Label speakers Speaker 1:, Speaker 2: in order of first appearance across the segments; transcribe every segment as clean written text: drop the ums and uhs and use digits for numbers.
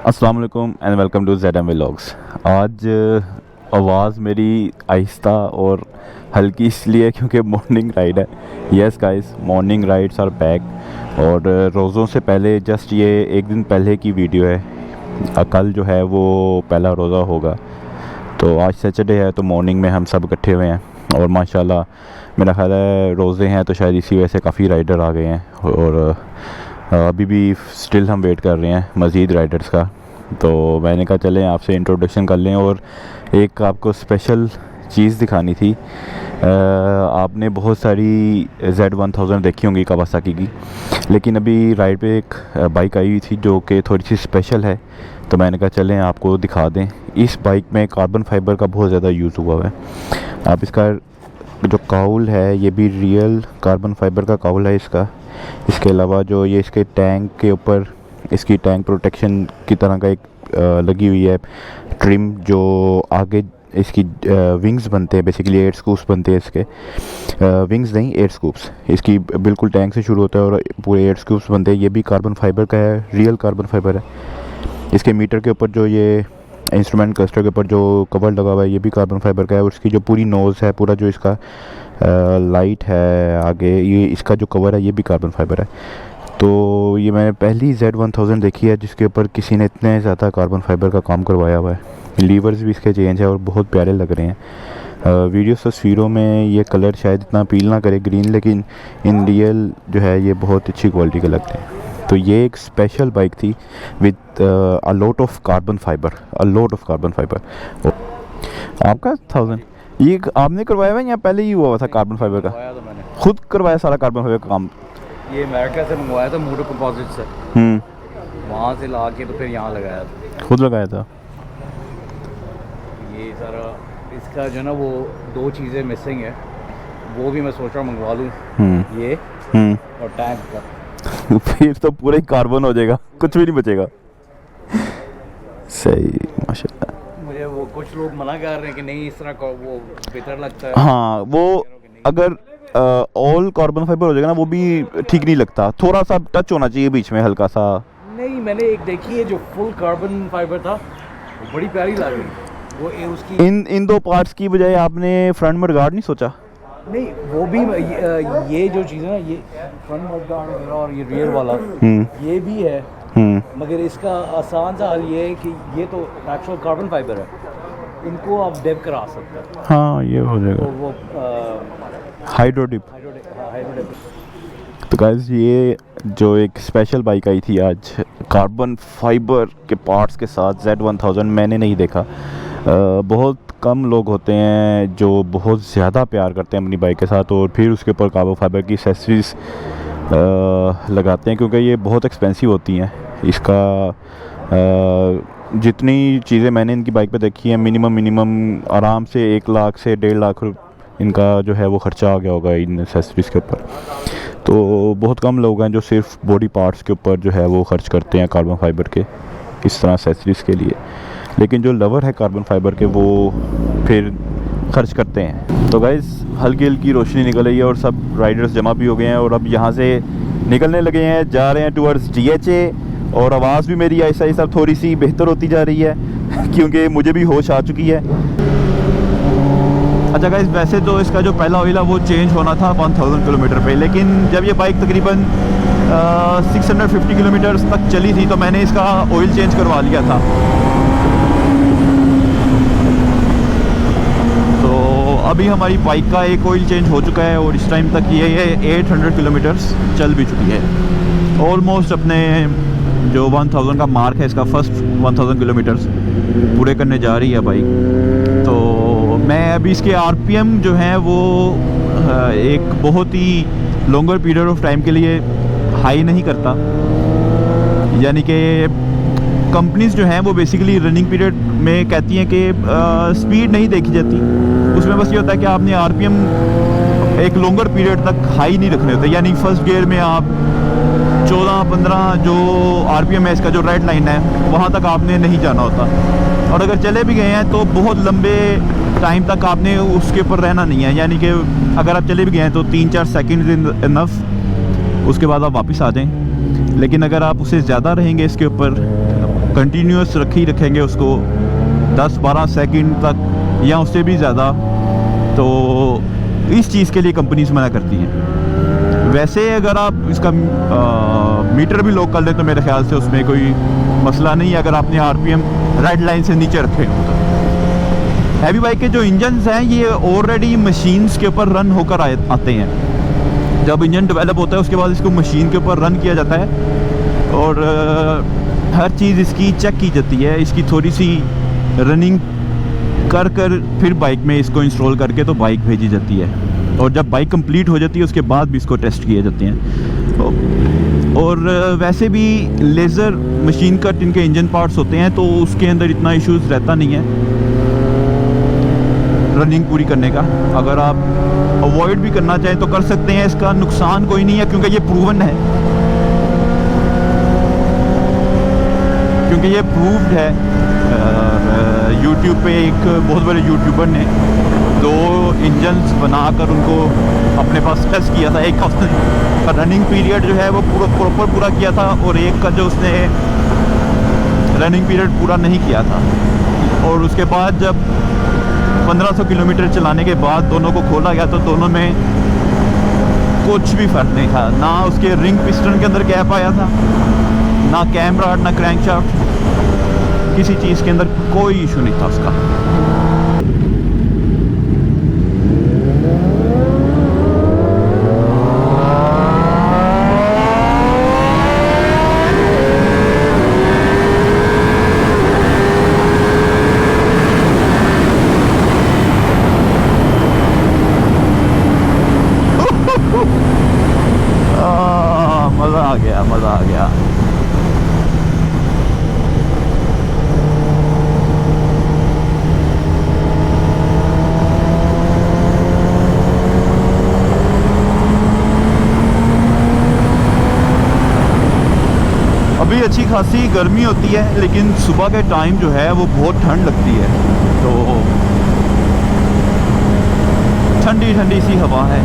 Speaker 1: अस्सलाम वालेकुम and welcome to ZM vlogs. आज आवाज़ मेरी आहिस्ता और हल्की इसलिए क्योंकि मॉर्निंग राइड है। Yes guys, morning rides are back. और रोज़ों से पहले जस्ट ये एक दिन पहले की वीडियो है। कल जो है वो पहला रोज़ा होगा, तो आज सैटरडे है, तो मॉर्निंग में हम सब इकट्ठे हुए हैं। और माशाल्लाह मेरा ख्याल है रोज़े हैं तो शायद इसी वजह से काफ़ी राइडर आ गए हैं। और अभी भी स्टिल हम वेट कर रहे हैं मज़ीद राइडर्स का। तो मैंने कहा चलें आपसे इंट्रोडक्शन कर लें और एक आपको स्पेशल चीज़ दिखानी थी। आपने बहुत सारी Z1000 देखी होंगी कावासाकी की, लेकिन अभी राइड पे एक बाइक आई हुई थी जो कि थोड़ी सी स्पेशल है, तो मैंने कहा चलें आपको दिखा दें। इस बाइक में कार्बन फाइबर का बहुत ज़्यादा यूज़ हुआ है। आप इसका जो काउल है ये भी रियल कार्बन फाइबर का काउल है इसका। इसके अलावा जो ये इसके टैंक के ऊपर इसकी टैंक प्रोटेक्शन की तरह का एक लगी हुई है ट्रिम, जो आगे इसकी विंग्स बनते हैं, बेसिकली 8 स्कूप्स बनते हैं इसके। विंग्स नहीं, 8 स्कूप्स इसकी बिल्कुल टैंक से शुरू होता है और पूरे 8 स्कूप्स बनते हैं। ये भी कार्बन फाइबर का है, रियल कार्बन फाइबर है। इसके मीटर के ऊपर जो ये इंस्ट्रूमेंट क्लस्टर के ऊपर जो कवर लगा हुआ है ये भी कार्बन फाइबर का है। और उसकी जो पूरी नोज़ है, पूरा जो इसका लाइट है आगे, ये इसका जो कवर है ये भी कार्बन फाइबर है। तो ये मैंने पहली Z1000 देखी है जिसके ऊपर किसी ने इतने ज़्यादा कार्बन फाइबर का काम करवाया हुआ है। लीवर्स भी इसके चेंज है और बहुत प्यारे लग रहे हैं। वीडियोस तस्वीरों में ये कलर शायद इतना अपील ना करे ग्रीन, लेकिन इन रियल जो है ये बहुत अच्छी क्वालिटी के लगते हैं। तो ये एक स्पेशल बाइक थी with a lot of carbon fibre, आपका 1000 ये आपने करवाया हुआ या पहले ही हुआ था कार्बन फाइबर का?
Speaker 2: तो मैंने
Speaker 1: खुद करवाया सारा कार्बन फाइबर का काम?
Speaker 2: ये अमेरिका से मंगवाया था, मोटो कंपोजिट से। वहाँ से ला के तो फिर यहाँ लगाया था।
Speaker 1: खुद लगाया था।
Speaker 2: ये सारा इसका जो ना वो 2 चीज़ें मिसिंग है, वो भी मैं सोच रहा हूँ मंगवा लूँ। ये और टैंक का
Speaker 1: फिर तो पूरा ही कार्बन हो जाएगा, कुछ भी नहीं बचेगा। सही, माशाल्लाह।
Speaker 2: मुझे वो कुछ लोग मना कर रहे हैं कि नहीं इस तरह का वो बेहतर लगता है।
Speaker 1: हाँ, वो अगर ऑल कार्बन फाइबर हो जाएगा ना वो भी ठीक नहीं लगता, थोड़ा सा टच होना चाहिए बीच में हल्का सा।
Speaker 2: नहीं, मैंने एक देखी है जो फुल कार्बन फाइबर था, वो बड़ी प्यारी लग रही। वो उसकी
Speaker 1: इन 2 पार्ट्स की बजाय आपने फ्रंट मडगार्ड नहीं सोचा?
Speaker 2: नहीं, वो भी ये जो चीज़ है ना, ये फ्रंट मडगार्ड वगैरह और ये रियर वाला ये भी है। मगर इसका आसान सा हल ये है कि ये तो एक्चुअल कार्बन फाइबर है, इनको आप डेप करा सकते हैं।
Speaker 1: हाँ, ये हो जाएगा।
Speaker 2: तो वो
Speaker 1: हाइड्रोडिप।
Speaker 2: हाइड्रोडिप।
Speaker 1: तो गाइस ये जो एक स्पेशल बाइक आई थी आज कार्बन फाइबर के पार्ट्स के साथ Z1000, मैंने नहीं देखा। बहुत कम लोग होते हैं जो बहुत ज़्यादा प्यार करते हैं अपनी बाइक के साथ और फिर उसके ऊपर कार्बन फाइबर की एक्सेसरीज लगाते हैं, क्योंकि ये बहुत एक्सपेंसिव होती हैं। इसका जितनी चीज़ें मैंने इनकी बाइक पे देखी हैं, मिनिमम आराम से 1 लाख से 1.5 लाख इनका जो है वो ख़र्चा आ गया होगा इन एक्सेसरीज़ के ऊपर। तो बहुत कम लोग हैं जो सिर्फ बॉडी पार्ट्स के ऊपर जो है वो खर्च करते हैं कार्बन फाइबर के इस तरह एक्सेसरीज़ के लिए, लेकिन जो लवर है कार्बन फाइबर के वो फिर खर्च करते हैं। तो गाइस हल्की हल्की रोशनी निकल रही है और सब राइडर्स जमा भी हो गए हैं और अब यहाँ से निकलने लगे हैं, जा रहे हैं टूवर्ड्स DHA। और आवाज़ भी मेरी ऐसा ही सब थोड़ी सी बेहतर होती जा रही है क्योंकि मुझे भी होश आ चुकी है। अच्छा गाइस, वैसे तो इसका जो पहला ऑयल है वो चेंज होना था 1000 किलोमीटर पे, लेकिन जब ये बाइक तकरीबन 650 किलोमीटर तक चली थी तो मैंने इसका ऑयल चेंज करवा लिया था। तो अभी हमारी बाइक का एक ऑयल चेंज हो चुका है और इस टाइम तक ये 800 किलोमीटर्स चल भी चुकी है। ऑलमोस्ट अपने जो 1000 का मार्क है, इसका फर्स्ट 1000 किलोमीटर्स पूरे करने जा रही है बाइक। तो मैं अभी इसके RPM जो हैं वो एक बहुत ही लॉन्गर पीरियड ऑफ टाइम के लिए हाई नहीं करता, यानी कि कंपनीज़ जो हैं वो बेसिकली रनिंग पीरियड में कहती हैं कि स्पीड नहीं देखी जाती, उसमें बस ये होता है कि आपने RPM एक लॉन्गर पीरियड तक हाई नहीं रखने होते, यानी फर्स्ट गियर में आप 14-15 जो RPM है इसका जो रेड लाइन है वहाँ तक आपने नहीं जाना होता। और अगर चले भी गए हैं तो बहुत लंबे टाइम तक आपने उसके ऊपर रहना नहीं है, यानी कि अगर आप चले भी गए हैं तो 3-4 सेकंड इनफ, उसके बाद आप वापस आ जाएं। लेकिन अगर आप उससे ज़्यादा रहेंगे इसके ऊपर कंटिन्यूस रखेंगे उसको 10-12 सेकंड तक या उससे भी ज़्यादा, तो इस चीज़ के लिए कंपनीज मना करती हैं। वैसे अगर आप इसका मीटर भी लॉक कर लें तो मेरे ख्याल से उसमें कोई मसला नहीं है, अगर आपने RPM रेड लाइन से नीचे रखे हो तो। हैवी बाइक के जो इंजन्स हैं ये ऑलरेडी मशीन्स के ऊपर रन होकर आते हैं। जब इंजन डेवलप होता है उसके बाद इसको मशीन के ऊपर रन किया जाता है और हर चीज़ इसकी चेक की जाती है, इसकी थोड़ी सी रनिंग कर फिर बाइक में इसको इंस्टॉल करके तो बाइक भेजी जाती है, और जब बाइक कंप्लीट हो जाती है उसके बाद भी इसको टेस्ट किए जाते हैं। और वैसे भी लेज़र मशीन कट इनके इंजन पार्ट्स होते हैं तो उसके अंदर इतना इश्यूज़ रहता नहीं है रनिंग पूरी करने का। अगर आप अवॉइड भी करना चाहें तो कर सकते हैं, इसका नुकसान कोई नहीं है क्योंकि ये प्रूवन है, क्योंकि ये प्रूव्ड है। यूट्यूब पे एक बहुत बड़े यूट्यूबर ने 2 इंजन्स बनाकर उनको अपने पास टेस्ट किया था। एक का उसने रनिंग पीरियड जो है वो प्रॉपर पूरा किया था और एक का जो उसने रनिंग पीरियड पूरा नहीं किया था, और उसके बाद जब 1500 किलोमीटर चलाने के बाद दोनों को खोला गया तो दोनों में कुछ भी फ़र्क नहीं था। ना उसके रिंग पिस्टन के अंदर गैप आया था, ना कैम रॉड, ना क्रैंकशाफ्ट, किसी चीज़ के अंदर कोई इशू नहीं था उसका। मज़ा आ गया। अभी अच्छी खासी गर्मी होती है लेकिन सुबह के टाइम जो है वो बहुत ठंड लगती है, तो ठंडी ठंडी सी हवा है।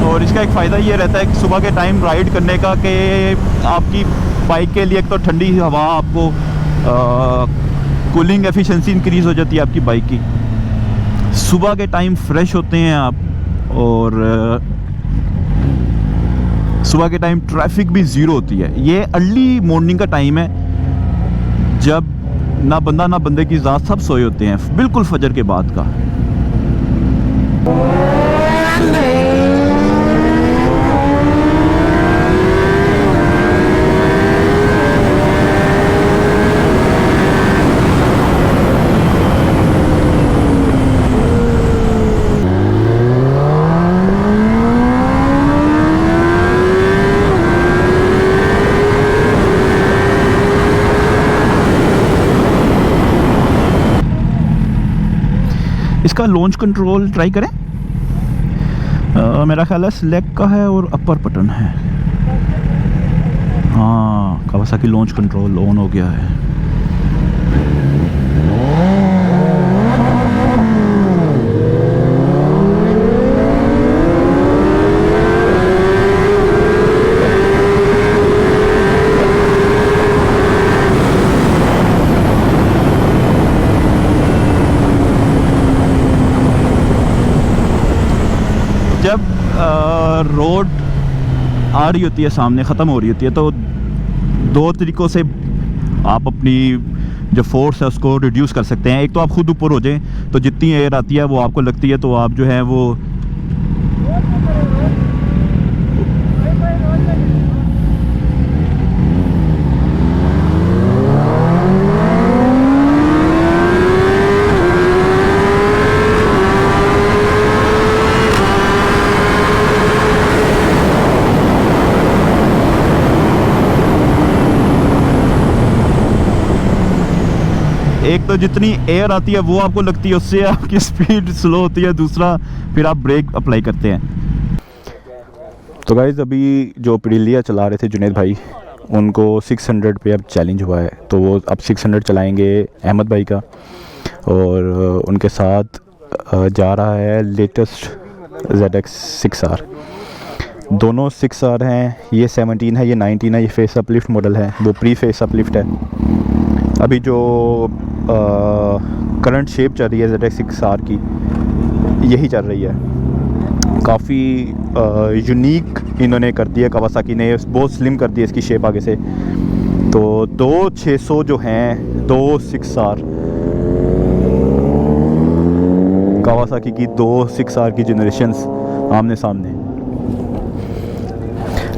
Speaker 1: और इसका एक फ़ायदा ये रहता है कि सुबह के टाइम राइड करने का कि आपकी बाइक के लिए एक तो ठंडी हवा, आपको कूलिंग एफिशिएंसी इंक्रीज़ हो जाती है आपकी बाइक की, सुबह के टाइम फ्रेश होते हैं आप, और सुबह के टाइम ट्रैफिक भी ज़ीरो होती है। ये अर्ली मॉर्निंग का टाइम है जब ना बंदा ना बंदे की ज़ात सब सोए होते हैं, बिल्कुल फजर के बाद का। इसका लॉन्च कंट्रोल ट्राई करें। मेरा ख्याल है सेलेक्ट का है और अपर बटन है। हाँ, कावासाकी लॉन्च कंट्रोल ऑन हो गया है। जब रोड आ रही होती है सामने, ख़त्म हो रही होती है, तो 2 तरीक़ों से आप अपनी जो फोर्स है उसको रिड्यूस कर सकते हैं। एक तो आप खुद ऊपर हो जाएं तो जितनी एयर आती है वो आपको लगती है तो आप जो है वो एक तो जितनी एयर आती है वो आपको लगती है उससे आपकी स्पीड स्लो होती है, दूसरा फिर आप ब्रेक अप्लाई करते हैं। तो गाइज़ अभी जो प्रिलिया चला रहे थे जुनेद भाई, उनको 600 पे अब चैलेंज हुआ है, तो वो अब 600 चलाएंगे अहमद भाई का, और उनके साथ जा रहा है लेटेस्ट ZX 6R। दोनों 6R हैं, ये 17 है, ये 19 है, ये फेस अपलिफ्ट मॉडल है, वो प्री फेस अपलिफ्ट है। अभी जो करंट शेप चल रही है ZX6R की, यही चल रही है। काफ़ी यूनिक इन्होंने कर दिया कावासाकी ने, बहुत स्लिम कर दी है इसकी शेप आगे से। तो 2600 जो हैं 26R कावासाकी की 26R की जनरेशन्स आमने सामने।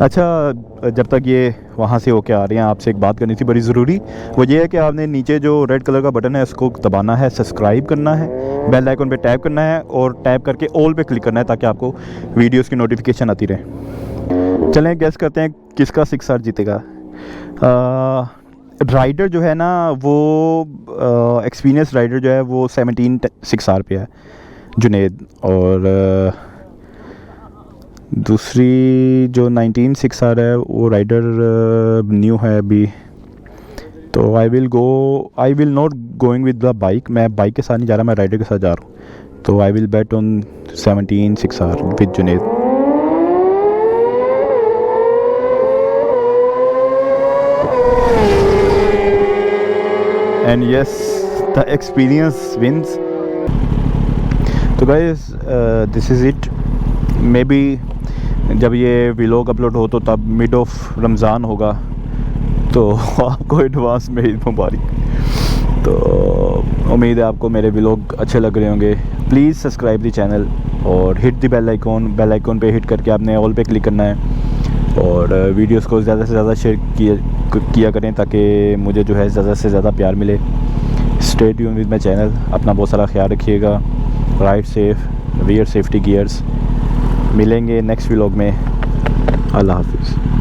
Speaker 1: अच्छा, जब तक ये वहाँ से होके आ रहे हैं, आपसे एक बात करनी थी बड़ी ज़रूरी। वो ये है कि आपने नीचे जो रेड कलर का बटन है उसको दबाना है, सब्सक्राइब करना है, बेल आइकन पे टैप करना है और टैप करके ऑल पे क्लिक करना है ताकि आपको वीडियोस की नोटिफिकेशन आती रहे। चलें गेस करते हैं किसका 6R जीतेगा। राइडर जो है ना वो एक्सपीरियंस राइडर जो है वो 17 6R पे है, जुनेद। और दूसरी जो 19 6R है वो राइडर न्यू है अभी। तो I will not going with the bike, मैं बाइक के साथ नहीं जा रहा, मैं राइडर के साथ जा रहा हूँ। तो I will bet on 17 6R with Junaid. And yes, the experience wins. तो guys this is it. Maybe जब ये व्लॉग अपलोड हो तो तब मिड ऑफ रमज़ान होगा, तो आपको एडवांस में ईद मुबारक। तो उम्मीद है आपको मेरे व्लॉग अच्छे लग रहे होंगे। प्लीज़ सब्सक्राइब द चैनल और हिट द बेल आइकॉन पे हिट करके आपने ऑल पे क्लिक करना है। और वीडियोस को ज़्यादा से ज़्यादा शेयर किया करें ताकि मुझे जो है ज़्यादा से ज़्यादा प्यार मिले। Stay tune with my channel, अपना बहुत सारा ख्याल रखिएगा। Ride safe, wear safety gears. मिलेंगे नेक्स्ट व्लॉग में। अल्लाह हाफिज़।